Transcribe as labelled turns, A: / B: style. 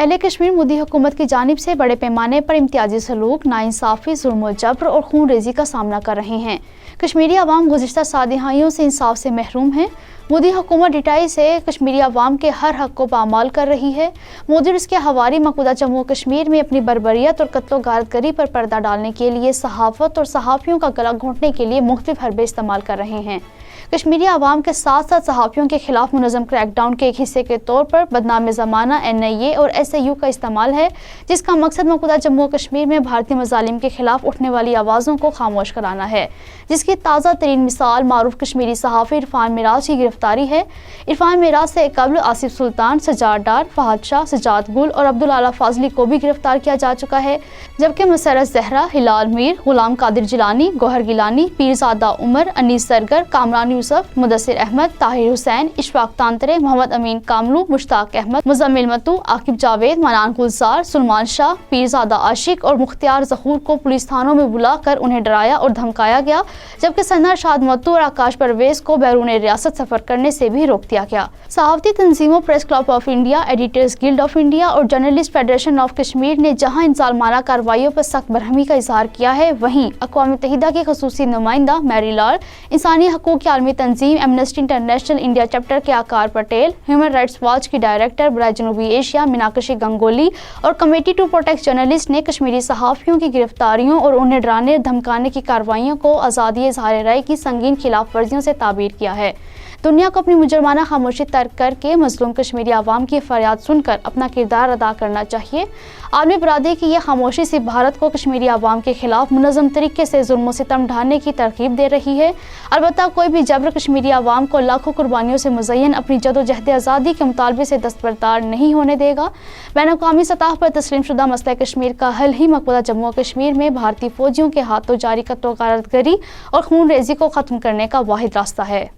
A: अहले कश्मीर मोदी हुकूमत की जानिब से बड़े पैमाने पर इम्तियाजी सलूक, नाइंसाफ़ी, जुल्म और जबर और खून रेजी का सामना कर रहे हैं। कश्मीरी अवाम गुज़िश्ता 7 दहाइयों से इंसाफ से महरूम है। मोदी हुकूमत डिटाई से कश्मीरी अवाम के हर हक को पामाल कर रही है। मोदी और उसके हवारी मकबूजा जम्मू और कश्मीर में अपनी बर्बरियत और कत्लो गारतगरी पर पर्दा डालने के लिए सहाफ़त और सहाफ़ियों का गला घोंटने के लिए मुख्तलिफ हरबे इस्तेमाल कर रहे हैं। कश्मीरी अवाम के साथ साथ सहाफ़ियों के खिलाफ मुनज़्ज़म क्रैकडाउन के एक हिस्से के तौर पर बदनाम ज़माना NIA और SIU का इस्तेमाल है, जिसका मकसद मकबूजा जम्मू और कश्मीर में भारतीय मज़ालिम के खिलाफ उठने वाली आवाज़ों को खामोश कराना है, जिसकी ताज़ा तरीन मिसाल मारूफ कश्मीरी सहाफ़ी इरफान मिराज की गिरफ्तारी है। इरफान मिराज से कबल आसिफ सुल्तान, सज्जाद डार, फहद शाह, सज्जाद गुल और अब्दुल आला फाजली को भी गिरफ्तार किया जा चुका है, जबकि मसरत ज़हरा, हिलाल मीर, गुलाम कादिर जिलानी, गौहर गिलानी, पीरज़ादा उमर, अनीस सरगर, कामरान यूसुफ, मुदस्सिर अहमद, ताहिर हुसैन, इशफाक तांतरे, मोहम्मद अमीन कामलू, मुश्ताक अहमद, मुज़म्मिल मतू, आकिब जावेद, मनान गुलजार, सुलमान शाह, पीरज़ादा आशिक और मुख्तियार ज़हूर को पुलिस थानों में बुलाकर उन्हें डराया और धमकाया गया, जबकि सना शाद मतू और आकाश परवेज को बैरून रियासत सफ़र करने से भी रोक दिया गया। सहाफ़ती तंजीमों, press club of India, editors guild of India और जर्नलिस्ट फेडरेशन ऑफ कश्मीर ने जहां इन ज़ालमाना कार्रवाइयों पर सख्त बरहमी का इजहार किया है, वहीं अक़वाम मुत्तहिदा की ख़ुसूसी नुमाइंदा मैरी लाल, इंसानी हकूक़ की आलमी तंजीम एमनेस्टी इंटरनेशनल इंडिया चैप्टर के आकार पटेल, ह्यूमन राइट्स वॉच की डायरेक्टर बराए जनूबी एशिया मीनाक्षी गंगोली और कमेटी टू प्रोटेक्ट जर्नलिस्ट ने कश्मीरी सहाफ़ियों की गिरफ्तारियों और उन्हें डराने धमकाने की कार्रवाइयों को आज़ादी इज़हार राय की संगीन खिलाफ वर्जियों से ताबीर किया है। दुनिया को अपनी मुजरमाना खामोशी तर्क करके मजलूम कश्मीरी अवाम की फरियाद सुनकर अपना किरदार अदा करना चाहिए। आलमी बरादरी की यह खामोशी सिर्फ भारत को कश्मीरी अवाम के खिलाफ मुनज़्ज़म तरीके से जुल्म और सितम ढाने की तरकीब दे रही है। अलबत्ता कोई भी जबर कश्मीरी अवाम को लाखों कुर्बानियों से मुज़य्यन अपनी जदोजहद आज़ादी के मुतालबे से दस्तबरदार नहीं होने देगा। बैनुल-अक़वामी सतह पर तस्लीम शुदा मसला कश्मीर का हल ही मकबूजा जम्मू और कश्मीर में भारतीय फौजियों के हाथों जारी कत्लो गारतगरी और खून रेजी को ख़त्म करने का वाहिद रास्ता है।